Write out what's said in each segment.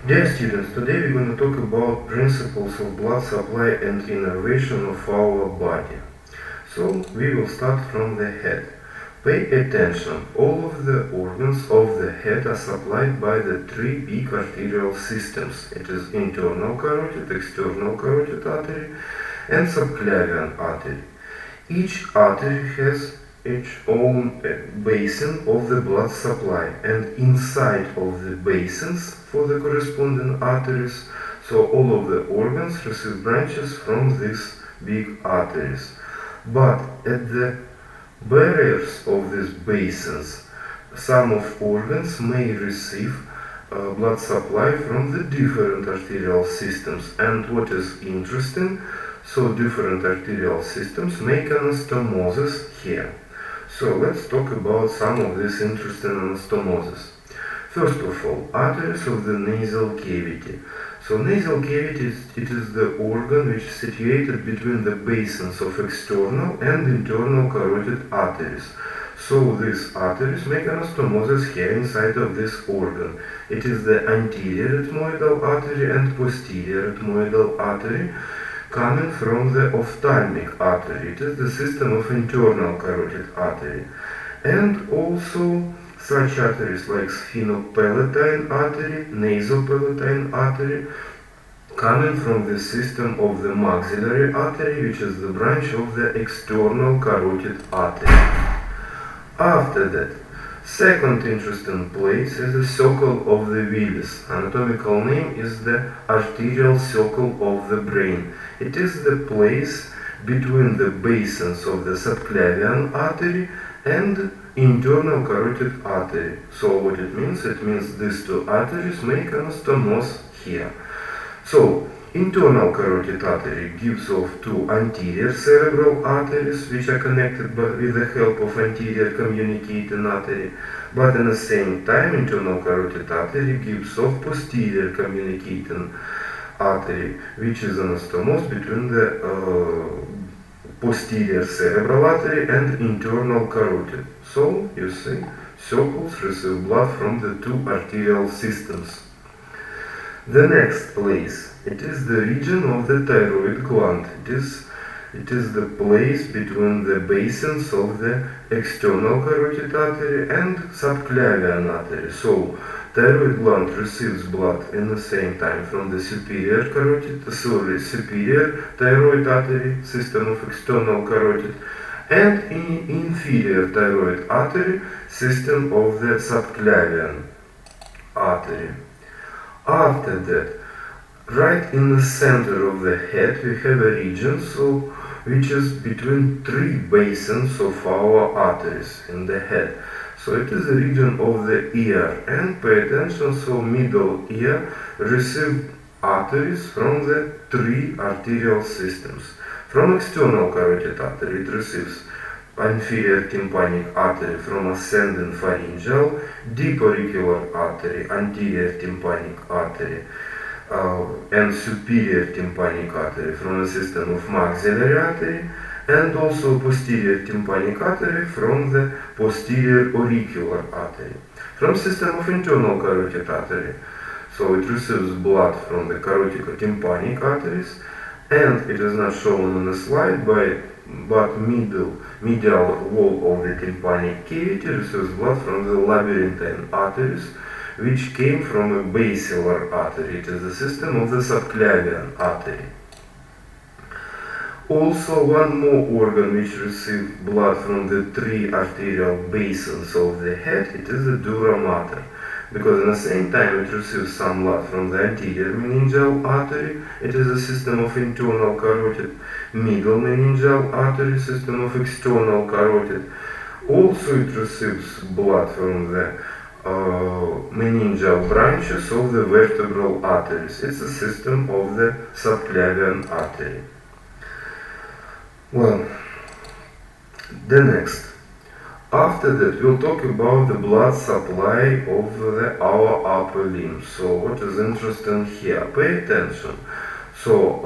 Dear students, today we're going to talk about principles of blood supply and innervation of our body. So we will start from the head. Pay attention, all of the organs of the head are supplied by the three big arterial systems. It is internal carotid, external carotid artery and subclavian artery. Each artery has its own basin of the blood supply, and inside of the basins for the corresponding arteries, so all of the organs receive branches from these big arteries. But at the barriers of these basins, some of organs may receive blood supply from the different arterial systems. And what is interesting, so different arterial systems make anastomosis here. So let's talk about some of this interesting anastomosis. First of all, arteries of the nasal cavity. So nasal cavity is the organ which is situated between the basins of external and internal carotid arteries. So these arteries make anastomosis here inside of this organ. It is the anterior ethmoidal artery and posterior ethmoidal artery coming from the ophthalmic artery. It is the system of internal carotid artery. And also such arteries like sphenopalatine artery, nasopalatine artery, coming from the system of the maxillary artery, which is the branch of the external carotid artery. After that, second interesting place is the circle of the Willis. Anatomical name is the arterial circle of the brain. It is the place between the basins of the subclavian artery and internal carotid artery. So what it means? It means these two arteries make anastomosis here. So internal carotid artery gives off two anterior cerebral arteries which are connected with the help of anterior communicating artery, but at the same time internal carotid artery gives off posterior communicating artery, which is anastomosed between the posterior cerebral artery and internal carotid. So you see, circles receive blood from the two arterial systems. The next place, it is the region of the thyroid gland. It is the place between the basins of the external carotid artery and subclavian artery. So thyroid gland receives blood in the same time from the superior thyroid artery, system of external carotid, and inferior thyroid artery, system of the subclavian artery. After that, right in the center of the head, we have a region which is between three basins of our arteries in the head. So it is the region of the ear, and pay attention, so middle ear receive arteries from the three arterial systems. From external carotid artery it receives inferior tympanic artery from ascending pharyngeal, deep auricular artery, anterior tympanic artery, and superior tympanic artery from the system of maxillary artery, and also posterior tympanic artery from the posterior auricular artery. From system of internal carotid artery, so it receives blood from the carotico-tympanic arteries, and it is not shown on the slide, but medial wall of the tympanic cavity receives blood from the labyrinthine arteries, which came from a basilar artery. It is the system of the subclavian artery. Also, one more organ which receives blood from the three arterial basins of the head, it is the dura mater, because at the same time it receives some blood from the anterior meningeal artery. It is a system of internal carotid, middle meningeal artery, system of external carotid. Also it receives blood from the meningeal branches of the vertebral arteries. It's a system of the subclavian artery. Well, the next. After that, we'll talk about the blood supply of our upper limbs. So, what is interesting here? Pay attention. So,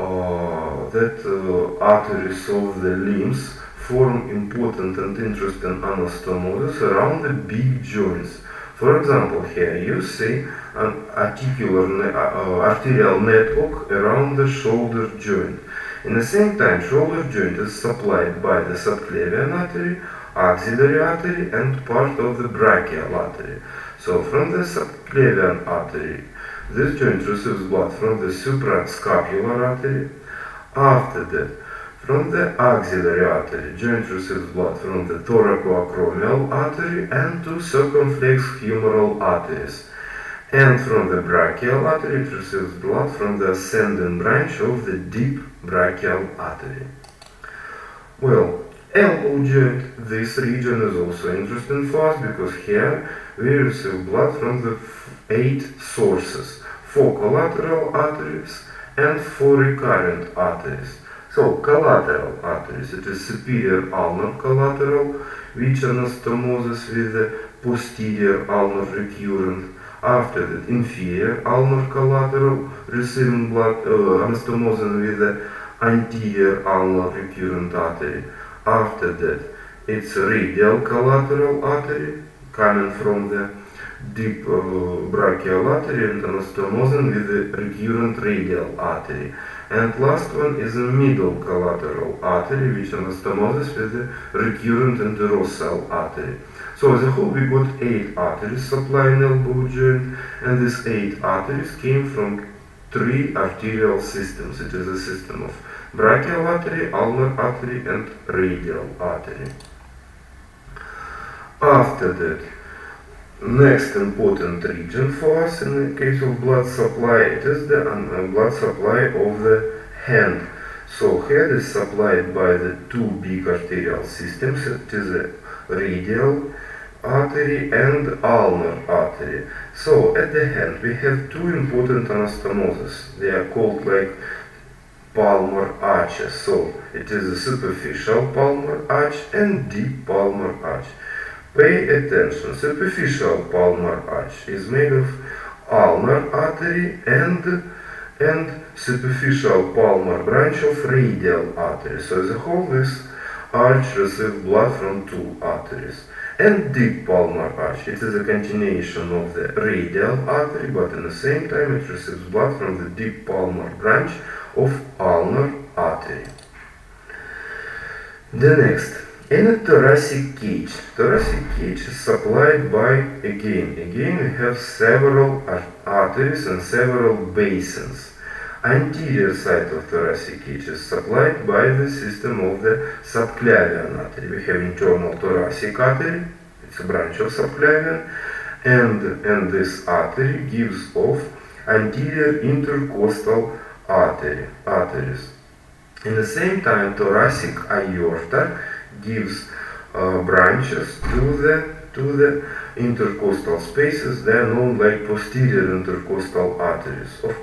arteries of the limbs form important and interesting anastomosis around the big joints. For example, here you see an arterial network around the shoulder joint. In the same time, shoulder joint is supplied by the subclavian artery, axillary artery, and part of the brachial artery. So from the subclavian artery, this joint receives blood from the suprascapular artery. After that, from the axillary artery, joint receives blood from the thoracoacromial artery and two circumflex humeral arteries. And from the brachial artery, it receives blood from the ascending branch of the deep brachial artery. Well, elbow joint, this region is also interesting for us because here we receive blood from the 8 sources, 4 collateral arteries and 4 recurrent arteries. So, collateral arteries, it is superior ulnar collateral, which anastomosis with the posterior ulnar recurrent. After that, inferior ulnar collateral, receiving blood, anastomosing with the anterior ulnar recurrent artery. After that, it's radial collateral artery, coming from the deep brachial artery and anastomosing with the recurrent radial artery. And last one is a middle collateral artery, which anastomoses with the recurrent interosseal artery. So as a whole, we got 8 arteries supplying elbow joint, and these 8 arteries came from 3 arterial systems. It is a system of brachial artery, ulnar artery, and radial artery. After that, next important region for us in the case of blood supply, it is the blood supply of the hand. So head is supplied by the 2 big arterial systems. It is a radial artery and ulnar artery. So at the hand we have 2 important anastomoses. They are called like palmar arches. So it is a superficial palmar arch and deep palmar arch. Pay attention, superficial palmar arch is made of ulnar artery and superficial palmar branch of radial artery. So as a whole, this arch receives blood from 2 arteries. And deep palmar arch, it is a continuation of the radial artery, but at the same time it receives blood from the deep palmar branch of ulnar artery. The next, in a thoracic cage is supplied by, again we have several arteries and several basins. Anterior side of thoracic cage is supplied by the system of the subclavian artery. We have internal thoracic artery, it's a branch of subclavian, and this artery gives off anterior intercostal arteries. In the same time, thoracic aorta gives branches to the intercostal spaces. They are known like posterior intercostal arteries. Of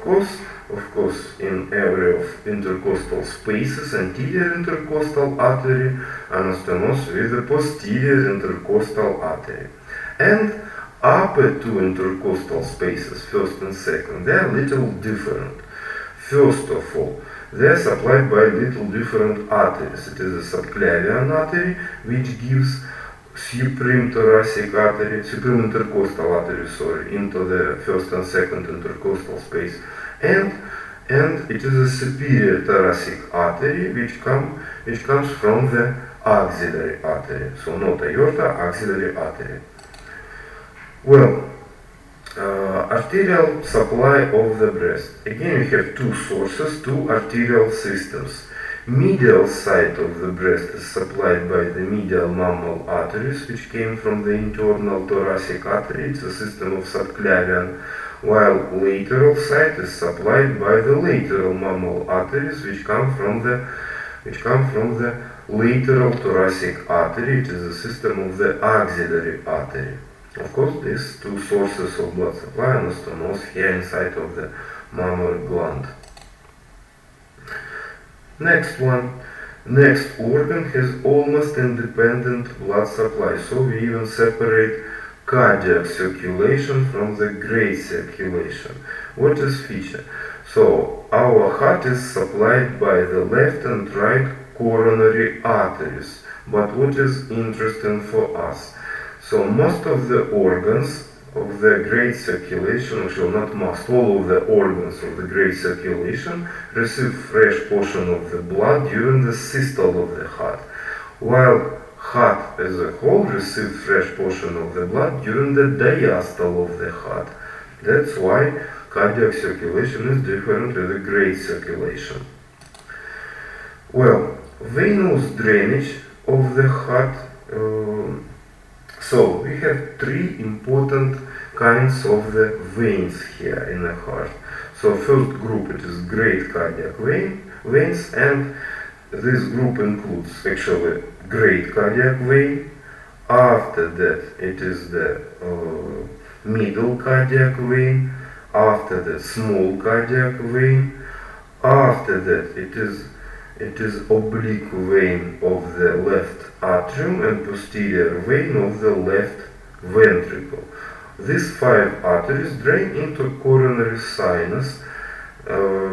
course, in area of intercostal spaces, anterior intercostal artery anastomoses with the posterior intercostal artery. And upper 2 intercostal spaces, first and second, they are little different. First of all, they are supplied by little different arteries. It is a subclavian artery, which gives supreme intercostal artery, into the first and second intercostal space. And it is a superior thoracic artery, which comes from the axillary artery. So not aorta, axillary artery. Well, arterial supply of the breast. Again, we have 2 sources, 2 arterial systems. Medial side of the breast is supplied by the medial mammal arteries, which came from the internal thoracic artery. It's a system of subclavian, while lateral side is supplied by the lateral mammal arteries, which come from the lateral thoracic artery. It is a system of the axillary artery. Of course, these 2 sources of blood supply anastomose here inside of the mammary gland. Next organ has almost independent blood supply, so we even separate cardiac circulation from the great circulation. What is feature? So our heart is supplied by the left and right coronary arteries. But what is interesting for us? So most of the organs of the great circulation, actually not must, all of the organs of the great circulation receive fresh portion of the blood during the systole of the heart, while heart as a whole receives fresh portion of the blood during the diastole of the heart. That's why cardiac circulation is different with the great circulation. Well, venous drainage of the heart. So we have three important kinds of the veins here in the heart. So first group, it is great cardiac veins, and this group includes actually great cardiac vein. After that it is the middle cardiac vein. After that small cardiac vein. After that it is oblique vein of the left atrium and posterior vein of the left ventricle. These five arteries drain into coronary sinus,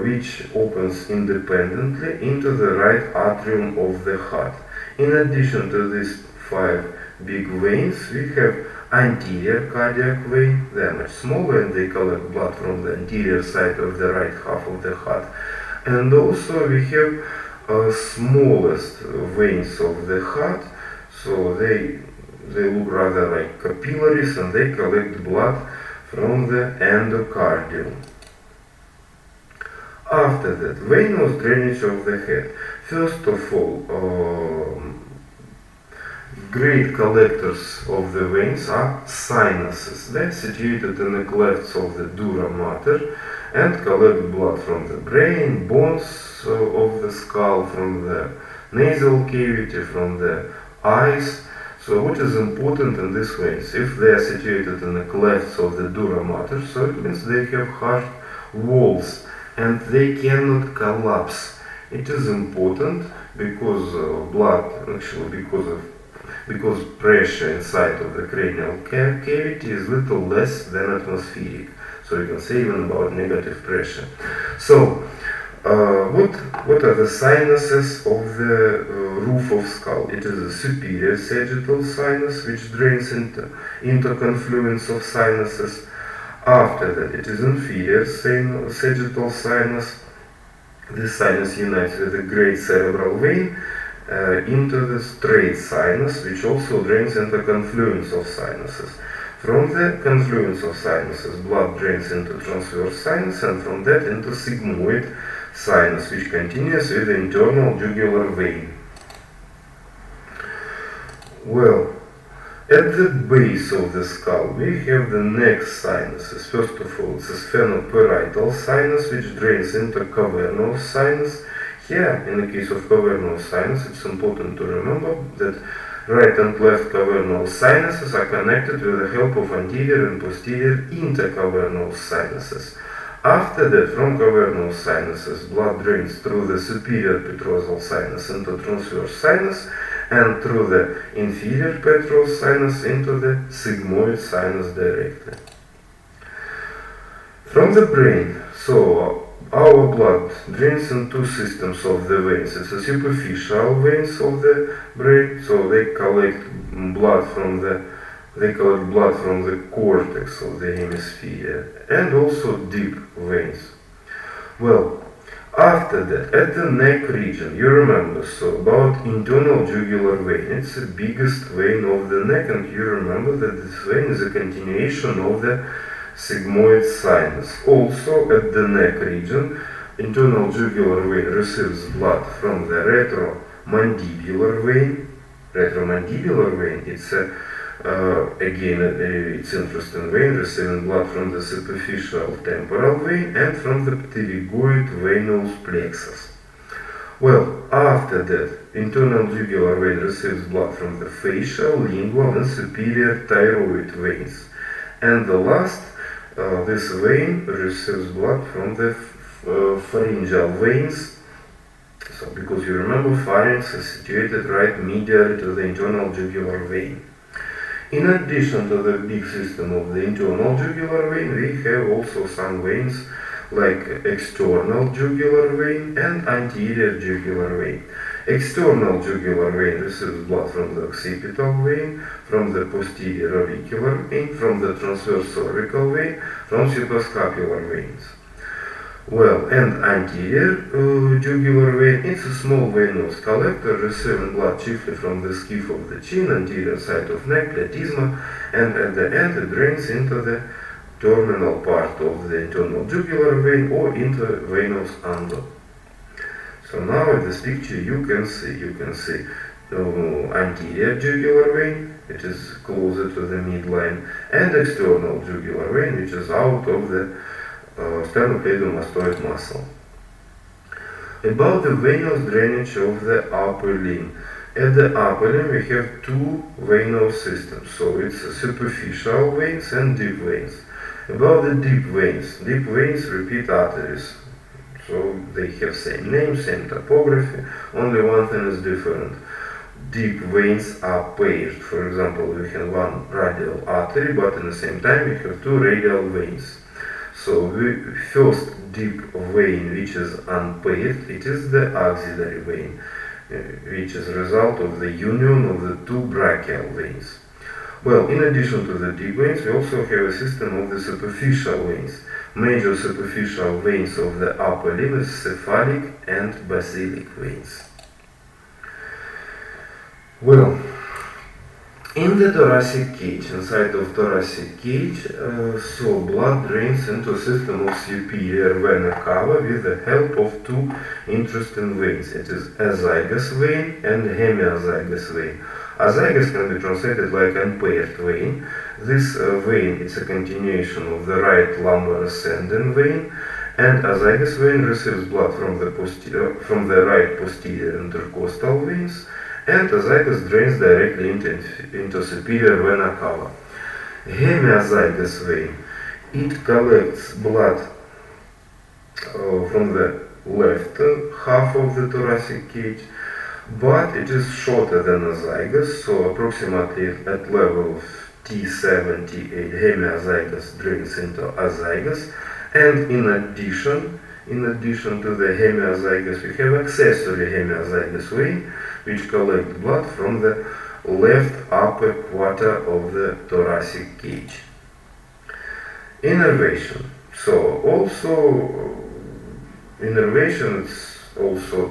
which opens independently into the right atrium of the heart. In addition to these five big veins, we have anterior cardiac vein. They are much smaller and they collect blood from the anterior side of the right half of the heart. And also we have smallest veins of the heart, so they look rather like capillaries and they collect blood from the endocardium. After that, venous drainage of the head. First of all, great collectors of the veins are sinuses. They are situated in the clefts of the dura mater and collect blood from the brain, bones of the skull, from the nasal cavity, from the eyes. So what is important in these veins? If they are situated in the clefts of the dura mater, so it means they have hard walls and they cannot collapse. It is important because because pressure inside of the cranial cavity is little less than atmospheric. So you can say even about negative pressure. So what are the sinuses of the roof of skull? It is a superior sagittal sinus which drains into interconfluence of sinuses. After that it is inferior sagittal sinus. This sinus unites with the great cerebral vein into the straight sinus, which also drains into confluence of sinuses. From the confluence of sinuses, blood drains into transverse sinus, and from that into sigmoid sinus, which continues with the internal jugular vein. Well, at the base of the skull, we have the neck sinuses. First of all, it's a sphenoparietal sinus, which drains into cavernous sinus. Here, in the case of cavernous sinus, it's important to remember that right and left cavernous sinuses are connected with the help of anterior and posterior intercavernous sinuses. After that, from cavernous sinuses, blood drains through the superior petrosal sinus into transverse sinus, and through the inferior petrosal sinus into the sigmoid sinus directly. From the brain, so our blood drains in two systems of the veins. It's the superficial veins of the brain, so they collect blood from the cortex of the hemisphere, and also deep veins. Well, after that, at the neck region, you remember, so about internal jugular vein, it's the biggest vein of the neck, and you remember that this vein is a continuation of the sigmoid sinus. Also, at the neck region, internal jugular vein receives blood from the retromandibular vein. Retromandibular vein, it's it's interesting vein, receiving blood from the superficial temporal vein and from the pterygoid venous plexus. Well, after that, internal jugular vein receives blood from the facial, lingual and superior thyroid veins. And the last, this vein receives blood from the pharyngeal veins. So, because you remember, pharynx is situated right medially to the internal jugular vein. In addition to the big system of the internal jugular vein, we have also some veins like external jugular vein and anterior jugular vein. External jugular vein receives blood from the occipital vein, from the posterior auricular vein, from the transverse cervical vein, from suprascapular veins. Well, and anterior jugular vein, it's a small venous collector receiving blood chiefly from the skiff of the chin, anterior side of neck, platysma, and at the end it drains into the terminal part of the internal jugular vein or into venous angle. So now in this picture you can see anterior jugular vein, which is closer to the midline, and external jugular vein, which is out of the sternocleidomastoid muscle. About the venous drainage of the upper limb. At the upper limb we have two venous systems, so it's superficial veins and deep veins. About the deep veins repeat arteries, so they have same name, same topography, only one thing is different. Deep veins are paired. For example, we have one radial artery, but at the same time we have two radial veins. So the first deep vein which is unpaired, it is the axillary vein, which is a result of the union of the two brachial veins. Well, in addition to the deep veins, we also have a system of the superficial veins. Major superficial veins of the upper limb is cephalic and basilic veins. Well, in the thoracic cage, inside of thoracic cage, so blood drains into a system of superior vena cava with the help of two interesting veins. It is azygous vein and hemiazygous vein. Azygous can be translated like unpaired vein. This vein is a continuation of the right lumbar ascending vein, and azygous vein receives blood from the right posterior intercostal veins, and azygous drains directly into superior vena cava. Hemiazygous vein, it collects blood from the left half of the thoracic cage, but it is shorter than azygous, so approximately at level of T7, T8, hemiazygous drains into azygous, and in addition to the hemiazygous, we have accessory hemiazygous vein, which collect blood from the left upper quarter of the thoracic cage. Innervation. So also innervation is also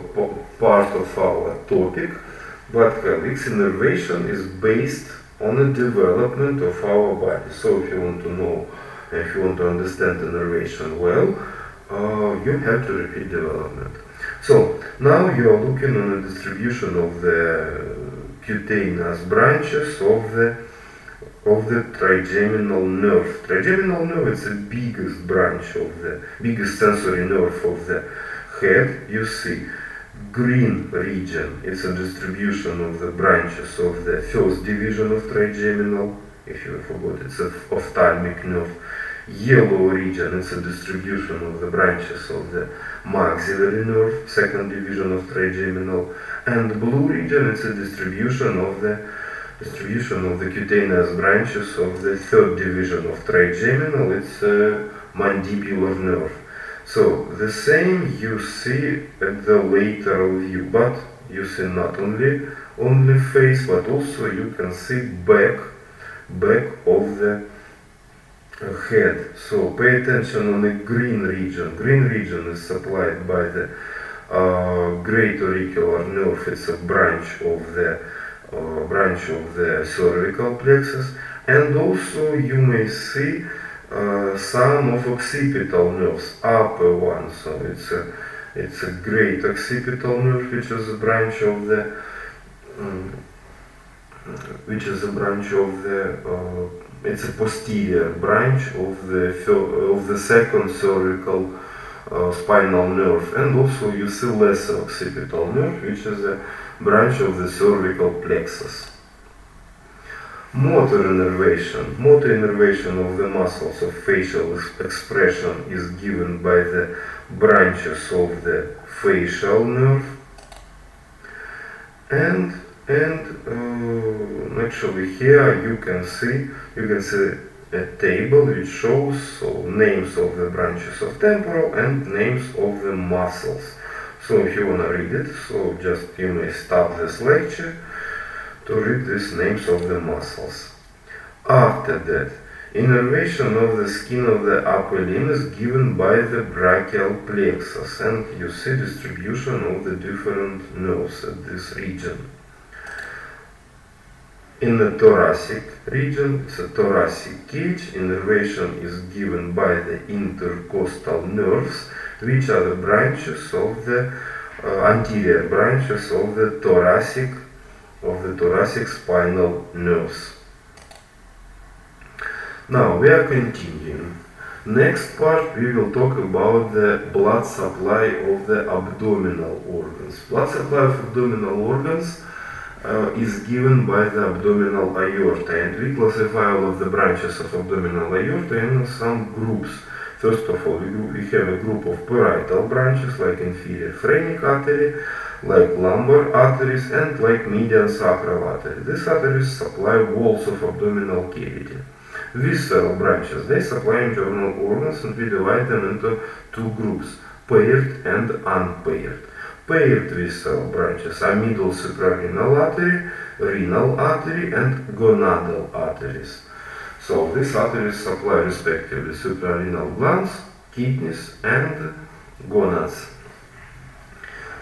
part of our topic, but colleagues, innervation is based on the development of our body. So if you want to know, if you want to understand innervation well, you have to repeat development. So now you are looking on the distribution of the cutaneous branches of the trigeminal nerve. Trigeminal nerve is the biggest branch of the biggest sensory nerve of the head. You see green region, it's a distribution of the branches of the first division of trigeminal. If you forgot, it's an ophthalmic nerve. Yellow region, it's a distribution of the branches of the maxillary nerve, second division of trigeminal, and blue region, it's a distribution of the cutaneous branches of the third division of trigeminal, it's a mandibular nerve. So the same you see at the lateral view, but you see not only face, but also you can see back of the head. So pay attention on the green region. Green region is supplied by the great auricular nerve. It's a branch of the cervical plexus, and also you may see some of occipital nerves, upper one. So it's a great occipital nerve, which is a branch of the it's a posterior branch of the second cervical spinal nerve, and also you see lesser occipital nerve, which is a branch of the cervical plexus. Motor innervation of the muscles of facial expression is given by the branches of the facial nerve, and actually here you can see a table which shows names of the branches of temporal and names of the muscles. So if you want to read it, so just you may stop this lecture to read these names of the muscles. After that, innervation of the skin of the upper limb is given by the brachial plexus, and you see distribution of the different nerves at this region. In the thoracic region, it's a thoracic cage. Innervation is given by the intercostal nerves, which are the branches of the anterior branches of the thoracic spinal nerves. Now we are continuing. Next part we will talk about the blood supply of the abdominal organs. Blood supply of abdominal organs is given by the abdominal aorta, and we classify all of the branches of abdominal aorta in some groups. First of all, we have a group of parietal branches like inferior phrenic artery, like lumbar arteries, and like median sacral artery. These arteries supply walls of abdominal cavity. Visceral branches, they supply internal organs, and we divide them into two groups, paired and unpaired. Paired visceral branches are middle suprarenal artery, renal artery, and gonadal arteries. So these arteries supply respectively suprarenal glands, kidneys, and gonads.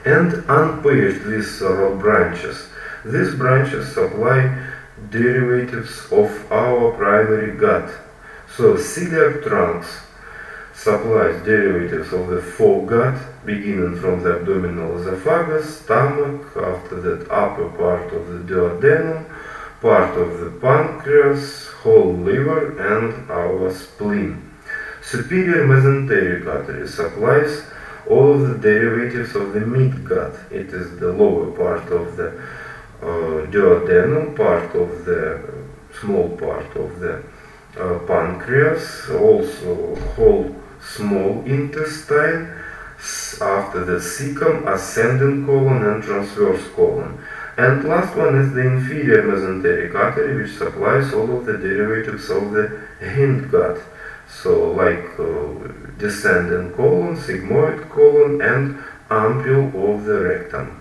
And unpaired visceral branches. These branches supply derivatives of our primary gut. So celiac trunks supplies derivatives of the foregut, beginning from the abdominal esophagus, stomach, after that upper part of the duodenum, part of the pancreas, whole liver, and our spleen. Superior mesenteric artery supplies all of the derivatives of the midgut. It is the lower part of the duodenum, part of the small part of the pancreas, also whole small intestine, after the cecum, ascending colon, and transverse colon. And last one is the inferior mesenteric artery, which supplies all of the derivatives of the hindgut. So like descending colon, sigmoid colon, and ampule of the rectum.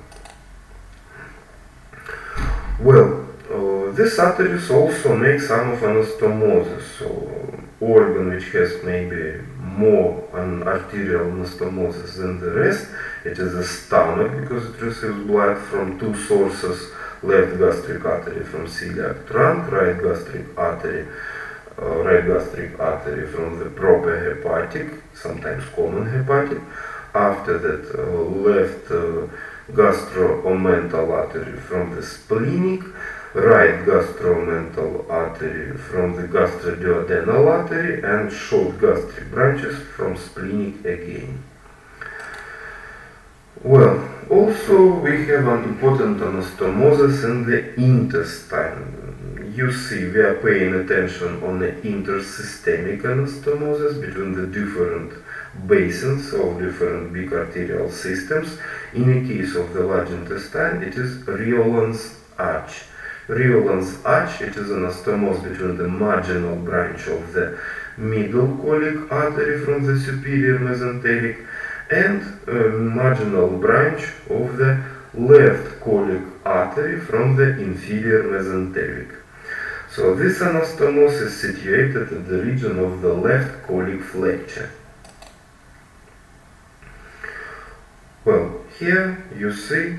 Well, these arteries also make some of anastomosis. So organ which has maybe more an arterial anastomosis than the rest, it is the stomach, because it receives blood from two sources: left gastric artery from celiac trunk, right gastric artery from the proper hepatic, sometimes common hepatic. After that, left gastro-omental artery from the splenic, right gastro-omental artery from the gastroduodenal artery, and short gastric branches from splenic again. Well, also we have an important anastomosis in the intestine. You see, we are paying attention on the intersystemic anastomosis between the different basins of different big arterial systems. In the case of the large intestine, it is Rioland's arch. Rioland's arch, it is an anastomosis between the marginal branch of the middle colic artery from the superior mesenteric and marginal branch of the left colic artery from the inferior mesenteric. So this anastomosis is situated at the region of the left colic flexure. Well, here you see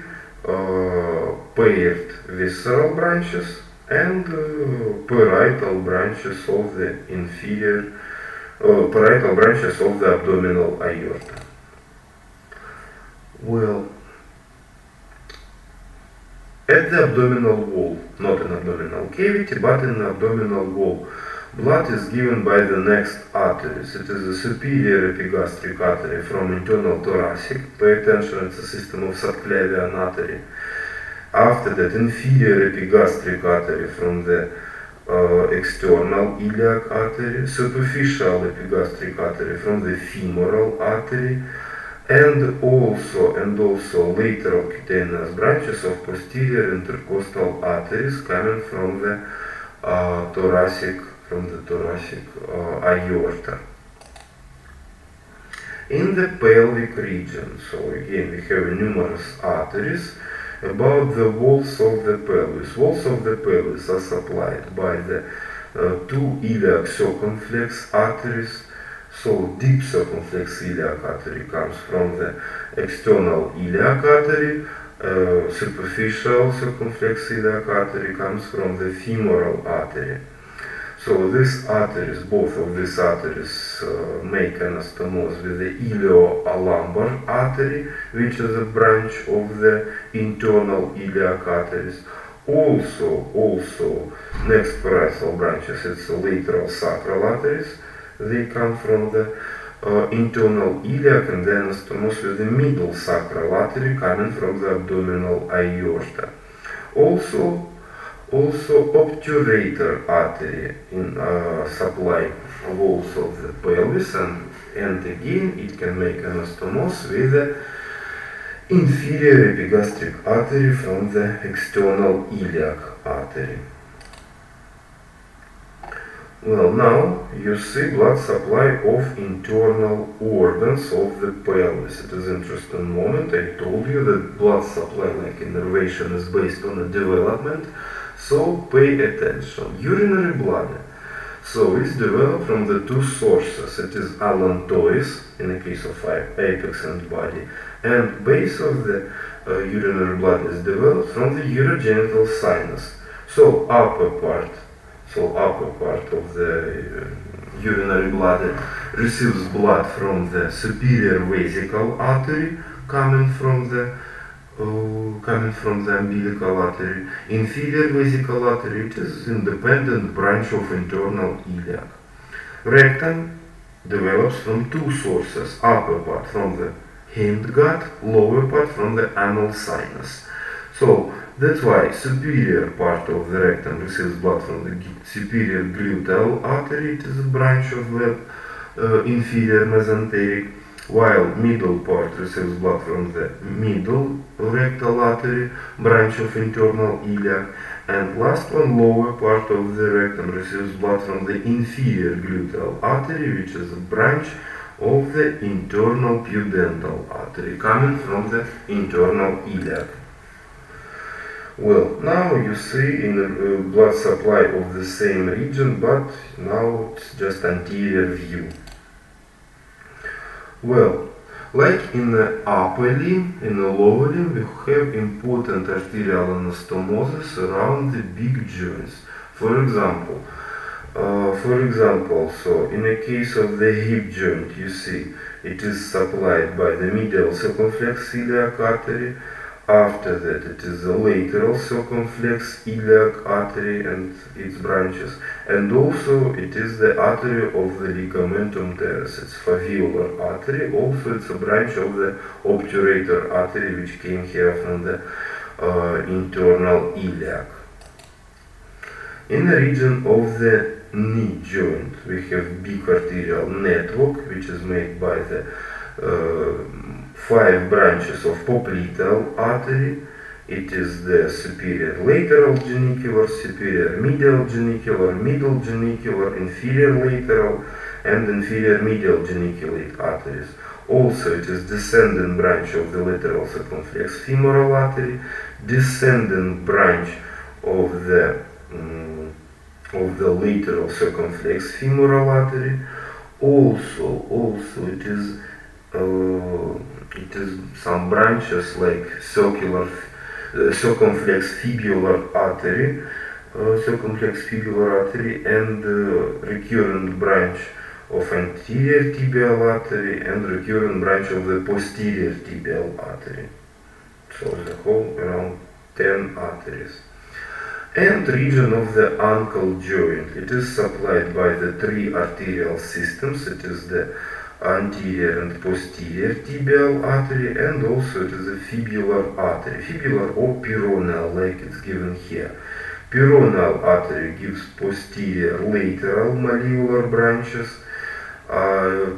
paired visceral branches and parietal branches of the parietal branches of the abdominal aorta. Well, at the abdominal wall, not in abdominal cavity, but in the abdominal wall, blood is given by the next arteries. It is the superior epigastric artery from internal thoracic. Pay attention, it's a system of subclavian artery. After that, inferior epigastric artery from the external iliac artery, superficial epigastric artery from the femoral artery, and also lateral cutaneous branches of posterior intercostal arteries coming from the thoracic aorta. In the pelvic region, so again we have numerous arteries about the walls of the pelvis. Walls of the pelvis are supplied by the two iliac circumflex arteries. So deep circumflex iliac artery comes from the external iliac artery. Superficial circumflex iliac artery comes from the femoral artery. So these arteries, both of these arteries make anastomose with the ilio-lumbar artery, which is a branch of the internal iliac arteries. Also, next parietal branches, it's the lateral sacral arteries. They come from the internal iliac, and then anastomose with the middle sacral artery coming from the abdominal aorta. Also obturator artery in supply walls of the pelvis, and again it can make anastomose with the inferior epigastric artery from the external iliac artery. Well, now you see blood supply of internal organs of the pelvis. It is an interesting moment. I told you that blood supply, like innervation, is based on a development. So pay attention. Urinary bladder. So it's developed from the two sources. It is allantois in the case of apex and body, and base of the urinary bladder is developed from the urogenital sinus. So upper part of the urinary bladder receives blood from the superior vesical artery coming from the umbilical artery. Inferior vesical artery, it is independent branch of internal iliac. Rectum develops from two sources, upper part from the hindgut, lower part from the anal sinus. So that's why superior part of the rectum receives blood from the superior gluteal artery, it is a branch of the inferior mesenteric, while middle part receives blood from the middle rectal artery, branch of internal iliac, and last one, lower part of the rectum receives blood from the inferior gluteal artery, which is a branch of the internal pudendal artery coming from the internal iliac. Well, now you see in the blood supply of the same region, but now it's just anterior view. Well, like in the upper limb, in the lower limb, we have important arterial anastomoses around the big joints. For example, so in the case of the hip joint, you see it is supplied by the medial circumflex iliac artery. After that, it is the lateral circumflex iliac artery and its branches, and also it is the artery of the ligamentum teres. It's foveolar artery. Also, it's a branch of the obturator artery, which came here from the internal iliac. In the region of the knee joint, we have big arterial network, which is made by the 5 branches of popliteal artery. It is the superior lateral genicular, superior medial genicular, middle genicular, inferior lateral, and inferior medial geniculate arteries. Also, it is descending branch of the lateral circumflex femoral artery, descending branch of the lateral circumflex femoral artery. Also, it is some branches like circumflex fibular artery, and recurrent branch of anterior tibial artery and recurrent branch of the posterior tibial artery. So the whole around 10 arteries. And region of the ankle joint, it is supplied by the 3 arterial systems. It is the anterior and posterior tibial artery, and also it is a fibular artery, fibular or peroneal, like it's given here. Peroneal artery gives posterior lateral malleolar branches.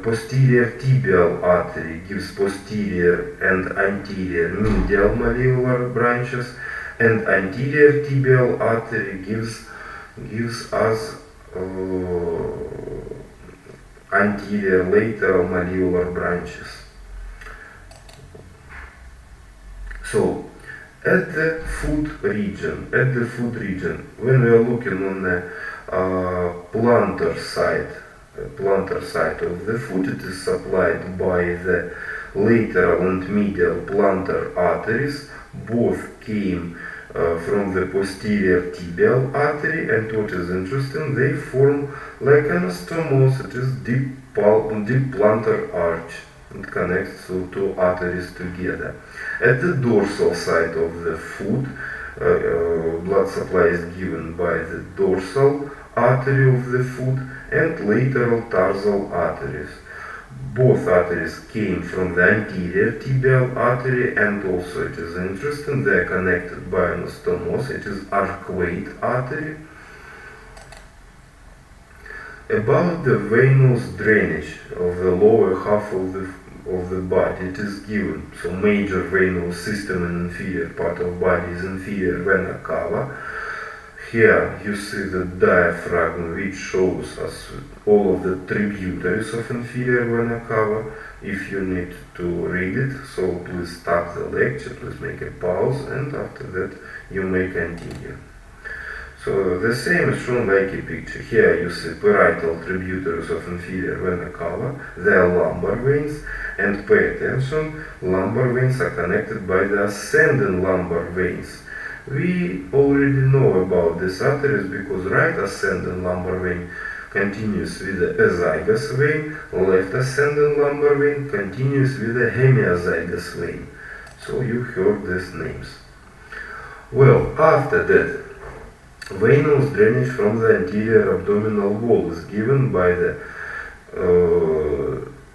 Posterior tibial artery gives posterior and anterior medial malleolar branches, and anterior tibial artery gives us anterior lateral malleolar branches. So, at the foot region, when we are looking on the plantar side of the foot, it is supplied by the lateral and medial plantar arteries. Both came from the posterior tibial artery, and what is interesting, they form like anastomose. It is deep plantar arch. It connects two arteries together. At the dorsal side of the foot, blood supply is given by the dorsal artery of the foot and lateral tarsal arteries. Both arteries came from the anterior tibial artery, and also it is interesting, they are connected by anastomose. It is arcuate artery. About the venous drainage of the lower half of the body, it is given. So major venous system in inferior part of body is inferior vena cava. Here you see the diaphragm, which shows us all of the tributaries of inferior vena cava. If you need to read it, so please stop the lecture, please make a pause, and after that you may continue. So the same is shown like a picture. Here you see parietal tributaries of inferior vena cava. They are lumbar veins, and pay attention, lumbar veins are connected by the ascending lumbar veins. We already know about these arteries because right ascending lumbar vein continues with the azygous vein, left ascending lumbar vein continues with the hemiazygous vein. So you heard these names. Well, after that, venous drainage from the anterior abdominal wall is given by the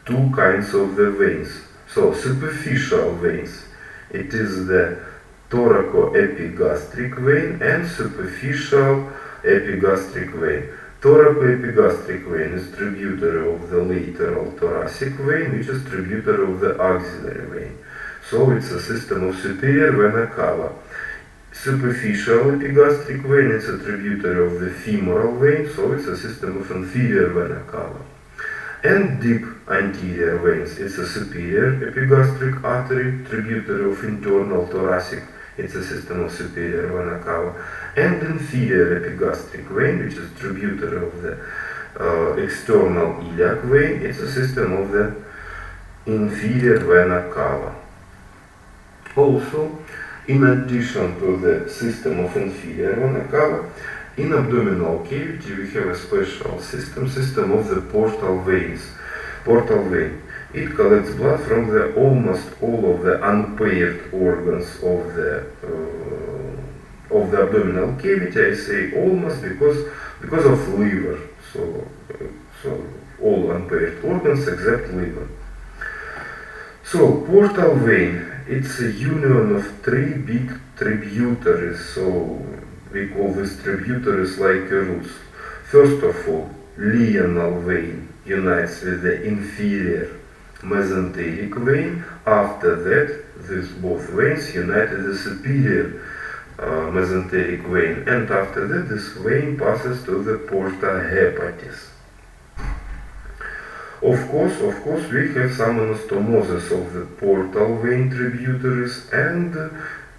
two kinds of the veins. So superficial veins, it is the thoracoepigastric vein and superficial epigastric vein. Thoracoepigastric vein is tributary of the lateral thoracic vein, which is tributary of the axillary vein. So it's a system of superior vena cava. Superficial epigastric vein is a tributary of the femoral vein, so it's a system of inferior vena cava. And deep anterior veins, it's a superior epigastric artery, tributary of internal thoracic, it's a system of superior vena cava. And inferior epigastric vein, which is tributary of the external iliac vein, it's a system of the inferior vena cava. Also, in addition to the system of inferior vena cava, in abdominal cavity we have a special system of the portal veins. Portal vein. It collects blood from the almost all of the unpaired organs of the abdominal cavity. I say almost because of liver. So all unpaired organs except liver. So portal vein, it's a union of three big tributaries. So we call these tributaries like roots. First of all, Leonal vein unites with the inferior mesenteric vein. After that, these both veins unite with the superior mesenteric vein. And after that, this vein passes to the porta hepatis. Of course, we have some anastomosis of the portal vein tributaries and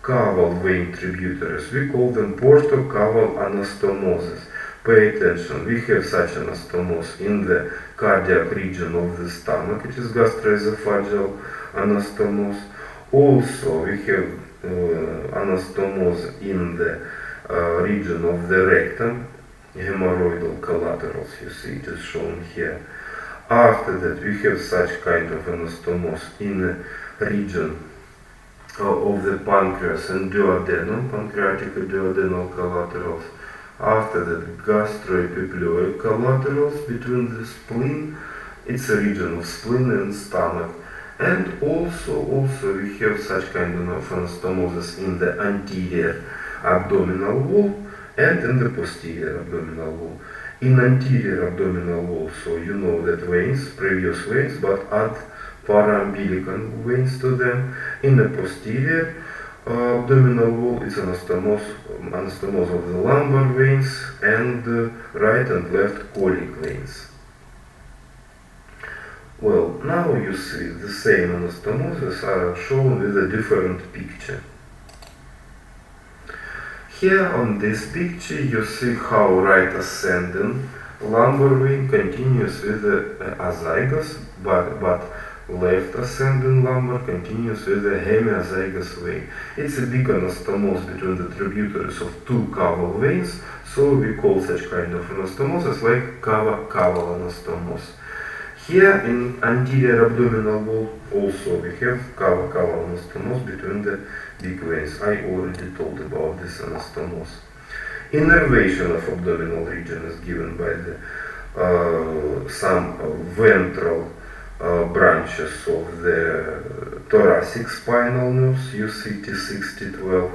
caval vein tributaries. We call them portocaval anastomosis. Pay attention, we have such anastomosis in the cardiac region of the stomach, it is gastroesophageal anastomosis. Also, we have anastomosis in the region of the rectum, hemorrhoidal collaterals, you see it is shown here. After that, we have such kind of anastomosis in the region of the pancreas and duodenum, pancreatic and duodenal collaterals. After that, gastroepiploid collaterals between the spleen, it's a region of spleen and stomach. And also we have such kind of anastomosis in the anterior abdominal wall and in the posterior abdominal wall. In anterior abdominal wall, so you know that veins, previous veins, but add paraumbilical veins to them. In the posterior abdominal wall, it's anastomosis of the lumbar veins and right and left colic veins. Well, now you see the same anastomosis are shown with a different picture. Here on this picture you see how right ascending lumbar vein continues with the azygos, but left ascending lumbar continues with the hemiazygous vein. It's a big anastomosis between the tributaries of two caval veins, so we call such kind of anastomosis like caval anastomosis. Here in anterior abdominal wall also we have caval anastomosis between the big veins. I already told about this anastomosis. Innervation of abdominal region is given by the some ventral branches of the thoracic spinal nerves, UC T6, T12.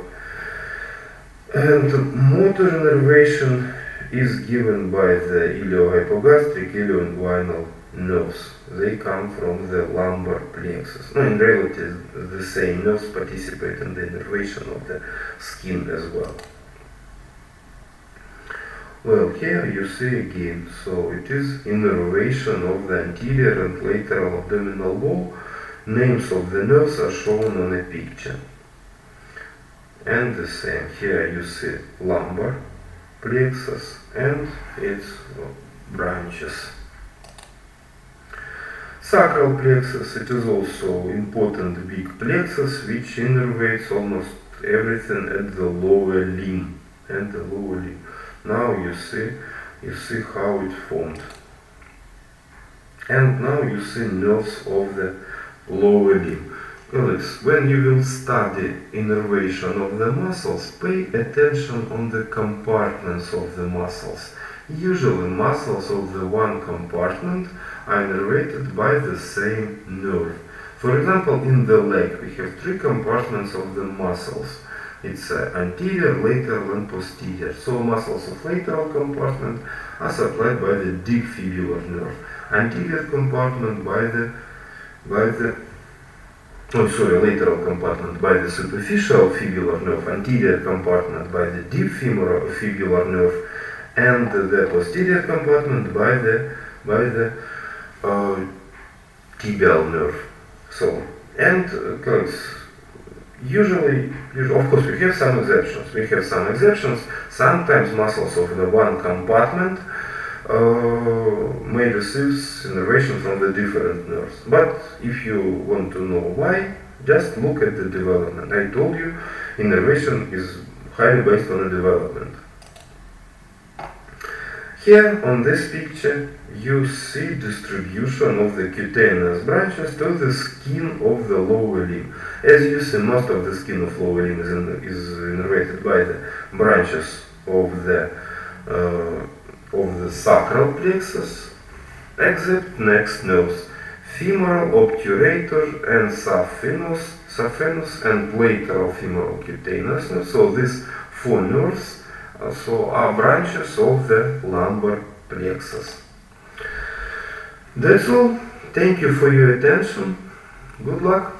And motor innervation is given by the iliohypogastric, ilioinguinal nerves. They come from the lumbar plexus. No, in reality, the same nerves participate in the innervation of the skin as well. Well, here you see again, so it is innervation of the anterior and lateral abdominal wall. Names of the nerves are shown on a picture. And the same, here you see lumbar plexus and its branches. Sacral plexus, it is also important big plexus which innervates almost everything at the lower limb and the lower limb. Now you see how it formed. And now you see nerves of the lower limb. Colleagues, when you will study innervation of the muscles, pay attention on the compartments of the muscles. Usually muscles of the one compartment are innervated by the same nerve. For example, in the leg we have three compartments of the muscles. It's anterior, lateral and posterior. So muscles of lateral compartment are supplied by the deep fibular nerve. Anterior compartment lateral compartment by the superficial fibular nerve, anterior compartment by the deep femoral fibular nerve, and the posterior compartment by the tibial nerve. So, and usually, of course, we have some exceptions. Sometimes muscles of the one compartment may receive innervation from the different nerves. But if you want to know why, just look at the development. I told you, innervation is highly based on the development. Here on this picture you see distribution of the cutaneous branches to the skin of the lower limb. As you see, most of the skin of lower limb is innervated by the branches of the sacral plexus, except next nerves: femoral, obturator and saphenous and lateral femoral cutaneous nerves. So these four nerves are branches of the lumbar plexus. That's all. Thank you for your attention. Good luck.